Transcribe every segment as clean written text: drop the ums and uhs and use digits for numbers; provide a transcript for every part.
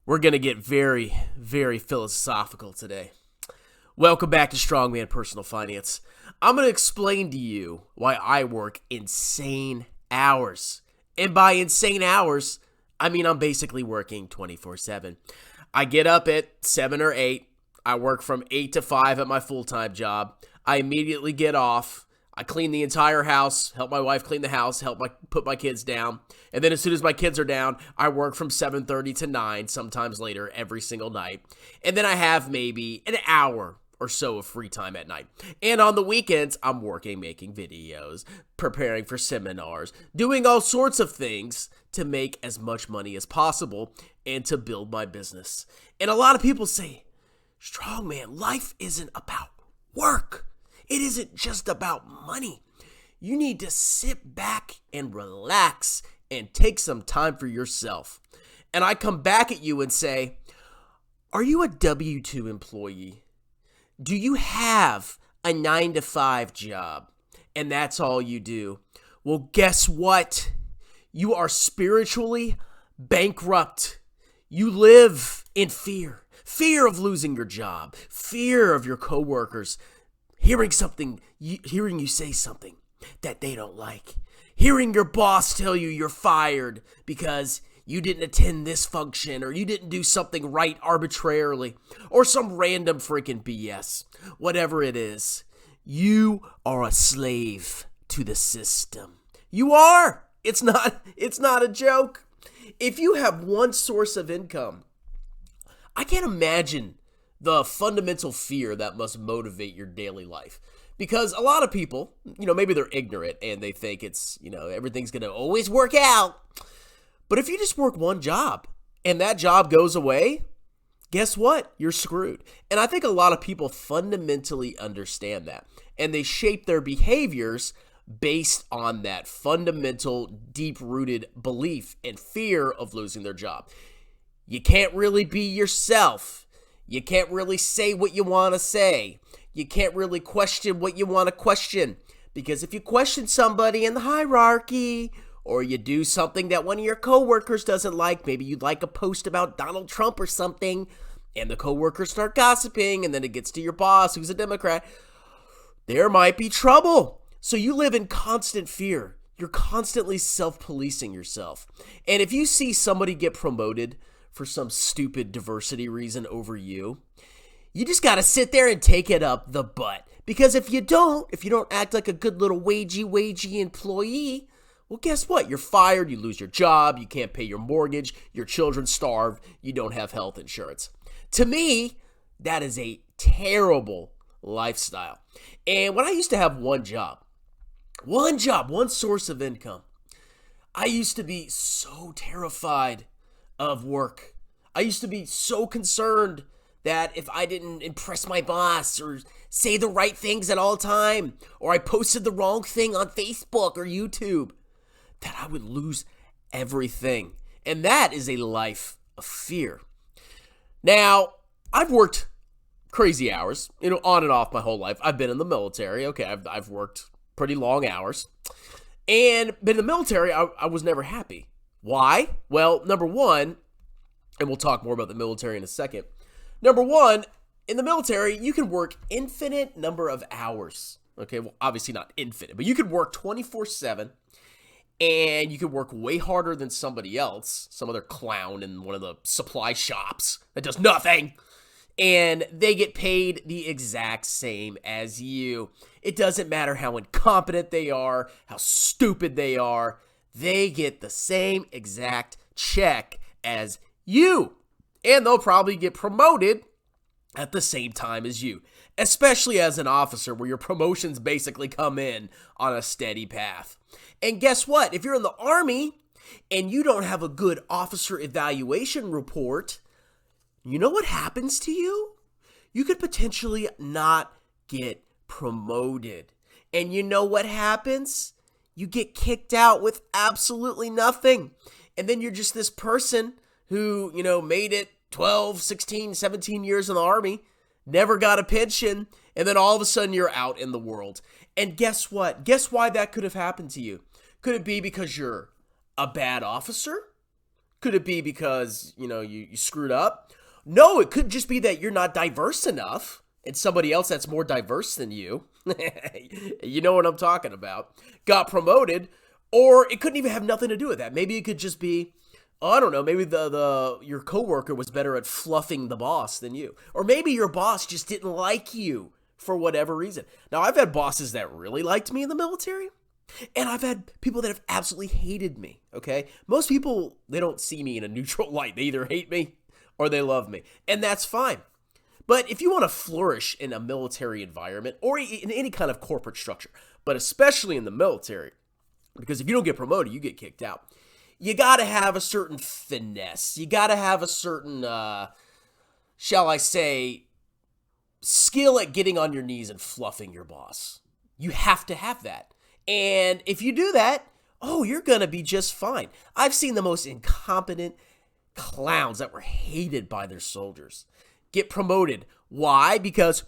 We're going to get very, very philosophical today. Welcome back to Strongman Personal Finance. I'm going to explain to you why I work insane hours. And by insane hours, I mean I'm basically working 24/7. I get up at 7 or 8. I work from 8 to 5 at my full-time job. I immediately get off. I clean the entire house, help my wife clean the house, put my kids down. And then as soon as my kids are down, I work from 7:30 to 9, sometimes later, every single night. And then I have maybe an hour or so of free time at night. And on the weekends, I'm working, making videos, preparing for seminars, doing all sorts of things to make as much money as possible and to build my business. And a lot of people say, Strongman, life isn't about work. It isn't just about money. You need to sit back and relax and take some time for yourself. And I come back at you and say, are you a W-2 employee? Do you have a 9-to-5 job and that's all you do? Well, guess what? You are spiritually bankrupt. You live in fear. Fear of losing your job. Fear of your coworkers hearing you say something that they don't like. Hearing your boss tell you you're fired because you didn't attend this function or you didn't do something right arbitrarily or some random freaking BS. Whatever it is, you are a slave to the system. You are. It's not a joke. If you have one source of income, I can't imagine the fundamental fear that must motivate your daily life. Because a lot of people, maybe they're ignorant and they think it's, everything's going to always work out. But if you just work one job and that job goes away, guess what? You're screwed. And I think a lot of people fundamentally understand that. And they shape their behaviors based on that fundamental, deep-rooted belief and fear of losing their job. You can't really be yourself. You can't really say what you want to say. You can't really question what you want to question. Because if you question somebody in the hierarchy, or you do something that one of your coworkers doesn't like, maybe you'd like a post about Donald Trump or something, and the coworkers start gossiping, and then it gets to your boss, who's a Democrat, there might be trouble. So you live in constant fear. You're constantly self-policing yourself. And if you see somebody get promoted for some stupid diversity reason over you, you just got to sit there and take it up the butt. Because if you don't act like a good little wagey employee, well, guess what? You're fired, you lose your job, you can't pay your mortgage, your children starve, you don't have health insurance. To me, that is a terrible lifestyle. And when I used to have one source of income, I used to be so terrified of work. I used to be so concerned that if I didn't impress my boss or say the right things at all time, or I posted the wrong thing on Facebook or YouTube, that I would lose everything. And that is a life of fear. Now, I've worked crazy hours, on and off my whole life. I've been in the military. Okay, I've worked pretty long hours. But in the military, I was never happy. Why? Well, number one, and we'll talk more about the military in a second. Number one, in the military, you can work infinite number of hours. Okay, well, obviously not infinite, but you could work 24/7, and you could work way harder than somebody else, some other clown in one of the supply shops that does nothing, and they get paid the exact same as you. It doesn't matter how incompetent they are, how stupid they are. They get the same exact check as you. And they'll probably get promoted at the same time as you, especially as an officer where your promotions basically come in on a steady path. And guess what? If you're in the Army and you don't have a good officer evaluation report, you know what happens to you? You could potentially not get promoted. And you know what happens? You get kicked out with absolutely nothing. And then you're just this person who, made it 12, 16, 17 years in the Army, never got a pension, and then all of a sudden you're out in the world. And guess what? Guess why that could have happened to you? Could it be because you're a bad officer? Could it be because, you screwed up? No, it could just be that you're not diverse enough and somebody else that's more diverse than you, you know what I'm talking about, got promoted, or it couldn't even have nothing to do with that. Maybe it could just be, I don't know, maybe your coworker was better at fluffing the boss than you. Or maybe your boss just didn't like you for whatever reason. Now, I've had bosses that really liked me in the military, and I've had people that have absolutely hated me, okay? Most people, they don't see me in a neutral light. They either hate me or they love me, and that's fine. But if you want to flourish in a military environment or in any kind of corporate structure, but especially in the military, because if you don't get promoted, you get kicked out, you got to have a certain finesse. You got to have a certain, shall I say, skill at getting on your knees and fluffing your boss. You have to have that. And if you do that, you're going to be just fine. I've seen the most incompetent clowns that were hated by their soldiers get promoted. Why? Because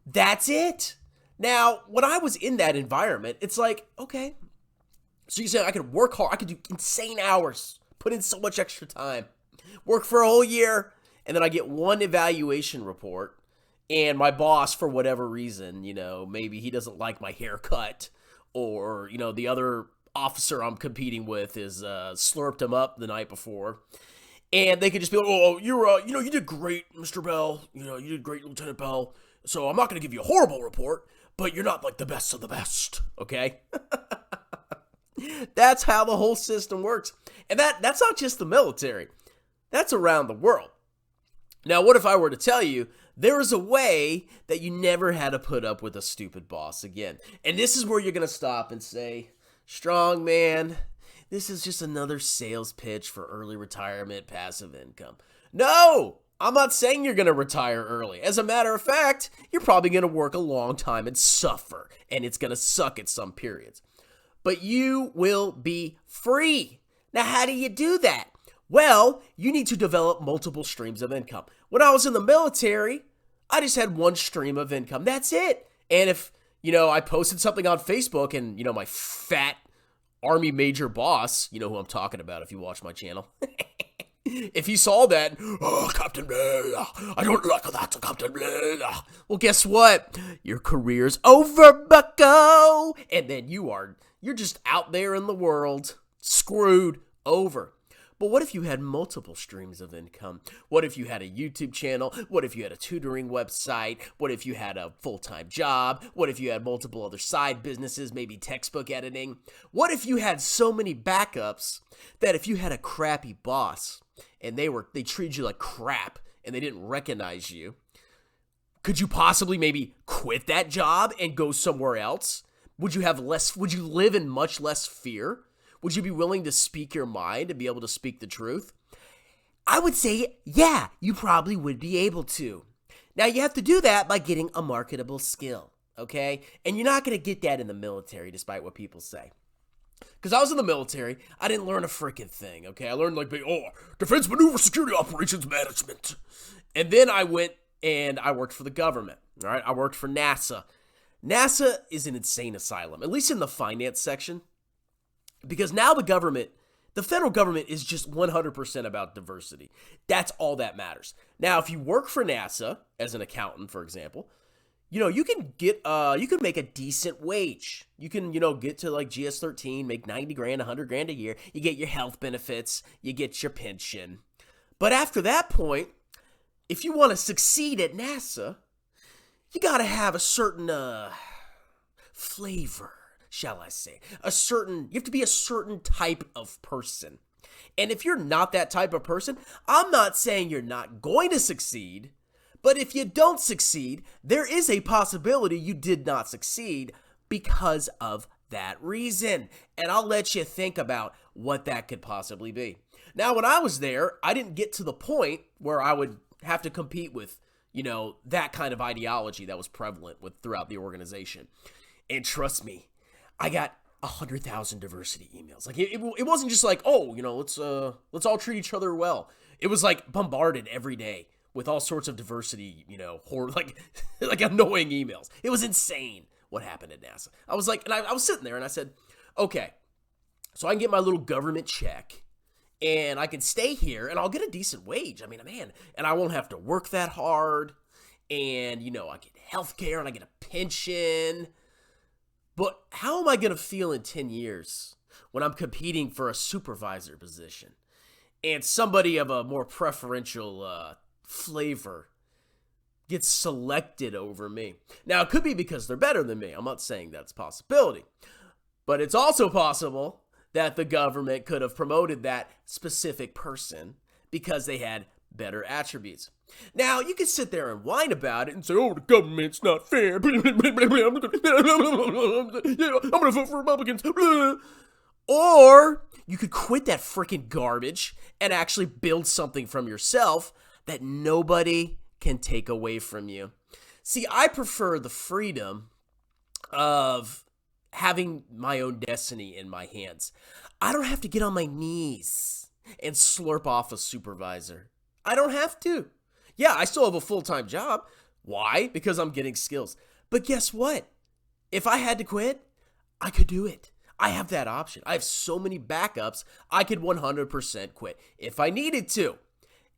that's it. Now, when I was in that environment, it's like, okay, so you said I could work hard, I could do insane hours, put in so much extra time, work for a whole year, and then I get one evaluation report, and my boss, for whatever reason, maybe he doesn't like my haircut, or, the other officer I'm competing with is slurped him up the night before, and they could just be like, you did great, Mr. Bell, you did great, Lieutenant Bell, so I'm not going to give you a horrible report, but you're not like the best of the best, okay? That's how the whole system works. And that's not just the military. That's around the world. Now, what if I were to tell you there is a way that you never had to put up with a stupid boss again? And this is where you're going to stop and say, strong man, this is just another sales pitch for early retirement, passive income. No, I'm not saying you're going to retire early. As a matter of fact, you're probably going to work a long time and suffer, and it's going to suck at some periods. But you will be free. Now, how do you do that? Well, you need to develop multiple streams of income. When I was in the military, I just had one stream of income. That's it. And if, I posted something on Facebook and, my fat Army major boss, you know who I'm talking about if you watch my channel. If he saw that, Captain Blah, I don't like that, Captain Blah. Well, guess what? Your career's over, bucko. And then you're just out there in the world, screwed over. But what if you had multiple streams of income? What if you had a YouTube channel? What if you had a tutoring website? What if you had a full-time job? What if you had multiple other side businesses, maybe textbook editing? What if you had so many backups that if you had a crappy boss and they treated you like crap and they didn't recognize you, could you possibly maybe quit that job and go somewhere else? Would you live in much less fear? Would you be willing to speak your mind and be able to speak the truth? I would say, yeah, you probably would be able to. Now, you have to do that by getting a marketable skill, okay? And you're not going to get that in the military, despite what people say. Because I was in the military, I didn't learn a freaking thing, okay? I learned defense maneuver security operations management. And then I went and I worked for the government, all right? I worked for NASA. NASA is an insane asylum, at least in the finance section. Because now the federal government is just 100% about diversity. That's all that matters. Now, if you work for NASA as an accountant, for example, you can make a decent wage. You can, get to like GS-13, make 90 grand, 100 grand a year. You get your health benefits, you get your pension. But after that point, if you want to succeed at NASA, you got to have a certain flavor. Shall I say, you have to be a certain type of person. And if you're not that type of person, I'm not saying you're not going to succeed, but if you don't succeed, there is a possibility you did not succeed because of that reason. And I'll let you think about what that could possibly be. Now, when I was there, I didn't get to the point where I would have to compete with, that kind of ideology that was prevalent throughout the organization. And trust me, I got 100,000 diversity emails. Like it wasn't just like, let's all treat each other well. It was like bombarded every day with all sorts of diversity, like annoying emails. It was insane what happened at NASA. I was like, and I was sitting there and I said, okay, so I can get my little government check and I can stay here and I'll get a decent wage. I mean, man, and I won't have to work that hard. And, you know, I get healthcare and I get a pension. But how am I going to feel in 10 years when I'm competing for a supervisor position and somebody of a more preferential flavor gets selected over me? Now, it could be because they're better than me. I'm not saying that's a possibility. But it's also possible that the government could have promoted that specific person because they had better attributes. Now, you can sit there and whine about it and say, oh, the government's not fair. I'm going to vote for Republicans. Or you could quit that freaking garbage and actually build something from yourself that nobody can take away from you. See, I prefer the freedom of having my own destiny in my hands. I don't have to get on my knees and slurp off a supervisor. I don't have to. Yeah, I still have a full-time job. Why? Because I'm getting skills. But guess what? If I had to quit, I could do it. I have that option. I have so many backups, I could 100% quit if I needed to.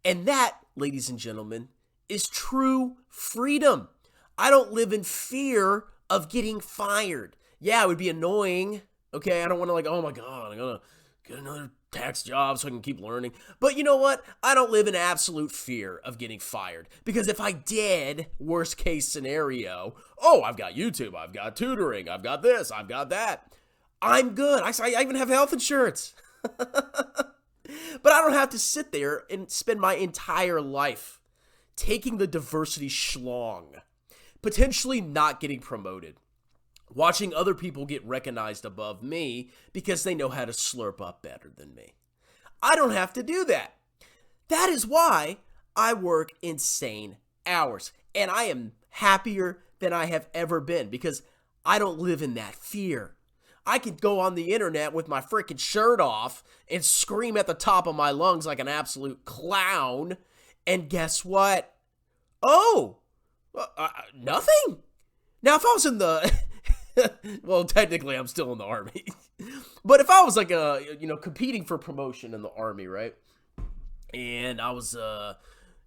And that, ladies and gentlemen, is true freedom. I don't live in fear of getting fired. Yeah, it would be annoying. Okay, I don't want to oh my God, I'm going to get another tax job so I can keep learning. But you know what? I don't live in absolute fear of getting fired. Because if I did, worst case scenario, oh, I've got YouTube, I've got tutoring, I've got this, I've got that. I'm good. I even have health insurance. But I don't have to sit there and spend my entire life taking the diversity schlong, potentially not getting promoted, watching other people get recognized above me because they know how to slurp up better than me. I don't have to do that. That is why I work insane hours, and I am happier than I have ever been because I don't live in that fear. I could go on the internet with my freaking shirt off and scream at the top of my lungs like an absolute clown, and guess what? Oh, nothing. Now, if I was in the well, technically, I'm still in the Army. But if I was competing for promotion in the Army, right? And I was, I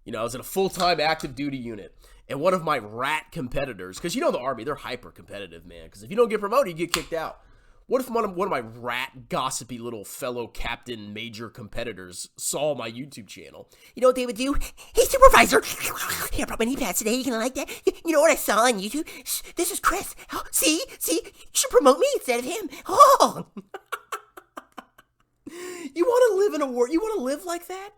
was in a full-time active duty unit. And one of my rat competitors, because the Army, they're hyper-competitive, man. Because if you don't get promoted, you get kicked out. What if one of my rat, gossipy little fellow captain major competitors saw my YouTube channel? You know what they would do? Hey, supervisor, I brought my knee pads today. You gonna like that? You know what I saw on YouTube? This is Chris. Oh, see? You should promote me instead of him. Oh! You want to live in a world? You want to live like that?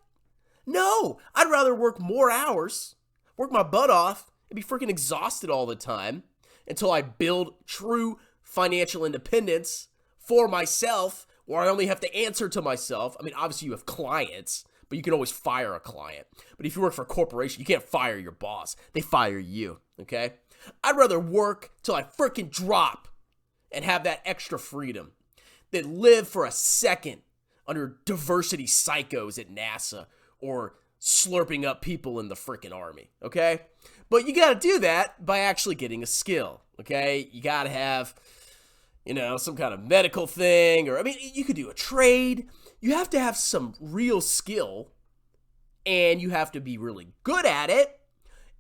No, I'd rather work more hours, work my butt off, and be freaking exhausted all the time until I build true financial independence for myself, where I only have to answer to myself. I mean, obviously you have clients, but you can always fire a client. But if you work for a corporation, you can't fire your boss. They fire you, okay? I'd rather work till I freaking drop and have that extra freedom than live for a second under diversity psychos at NASA or slurping up people in the freaking Army, okay? But you gotta do that by actually getting a skill, okay? You gotta have, some kind of medical thing, or, you could do a trade. You have to have some real skill, and you have to be really good at it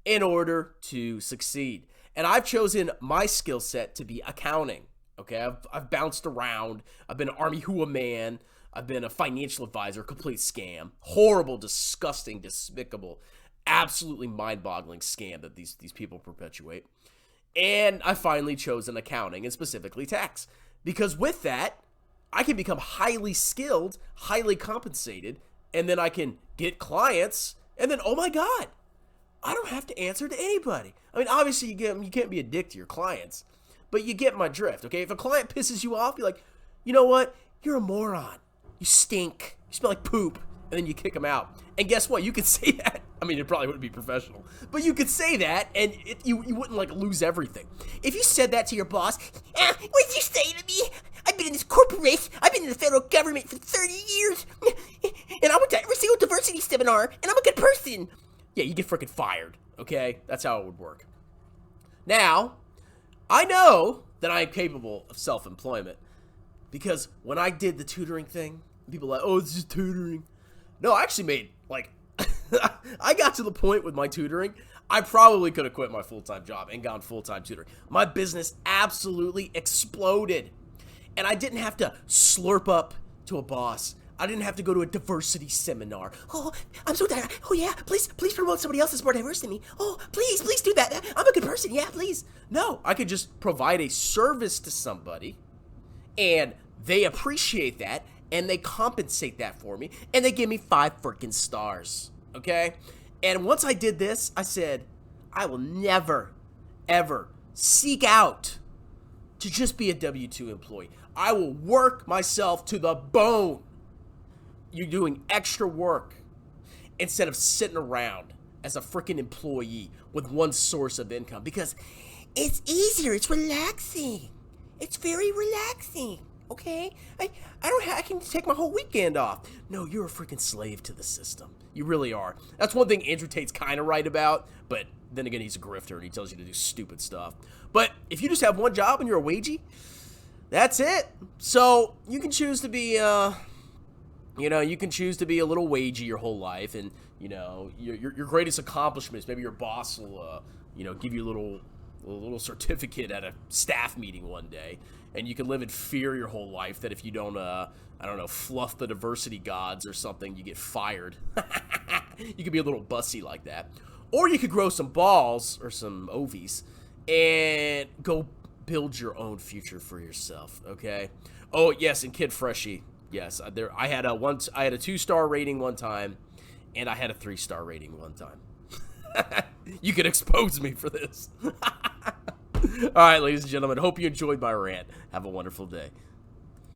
in order to succeed. And I've chosen my skill set to be accounting, okay? I've bounced around. I've been an Army Hua man. I've been a financial advisor, complete scam. Horrible, disgusting, despicable, absolutely mind-boggling scam that these people perpetuate. And I finally chosen accounting, and specifically tax. Because with that, I can become highly skilled, highly compensated, and then I can get clients, and then, oh my God, I don't have to answer to anybody. Obviously, you can't be a dick to your clients, but you get my drift, okay? If a client pisses you off, you're like, you know what? You're a moron. You stink. You smell like poop. And then you kick them out. And guess what? You could say that. It probably wouldn't be professional. But you could say that, and you wouldn't, lose everything. If you said that to your boss, what did you say to me? I've been in this corporation. I've been in the federal government for 30 years. And I went to every single diversity seminar, and I'm a good person. Yeah, you get freaking fired, okay? That's how it would work. Now, I know that I am capable of self-employment. Because when I did the tutoring thing, People are like, oh, it's just tutoring. No, I actually made, like, I got to the point with my tutoring, I probably could have quit my full-time job and gone full-time tutoring. My business absolutely exploded. And I didn't have to slurp up to a boss. I didn't have to go to a diversity seminar. Oh, I'm so tired. Oh, yeah, please promote somebody else that's more diverse than me. Oh, please do that. I'm a good person. Yeah, please. No, I could just provide a service to somebody, and they appreciate that, and they compensate that for me, and they give me 5 freaking stars, okay? And once I did this, I said, I will never, ever seek out to just be a W-2 employee. I will work myself to the bone. You're doing extra work instead of sitting around as a freaking employee with one source of income, because it's easier. It's relaxing. It's very relaxing. Okay? I can take my whole weekend off. No, you're a freaking slave to the system. You really are. That's one thing Andrew Tate's kind of right about, but then again, he's a grifter and he tells you to do stupid stuff. But if you just have one job and you're a wagey, that's it. So you can choose to be, you can choose to be a little wagey your whole life, and your greatest accomplishments. Maybe your boss will, give you a little certificate at a staff meeting one day, and you can live in fear your whole life that if you don't, fluff the diversity gods or something, you get fired. You could be a little bussy like that. Or you could grow some balls or some ovies and go build your own future for yourself, okay? Oh, yes, and Kid Freshie, yes, I had a 2-star rating one time, and I had a 3-star rating one time. You can expose me for this. All right, ladies and gentlemen, hope you enjoyed my rant. Have a wonderful day.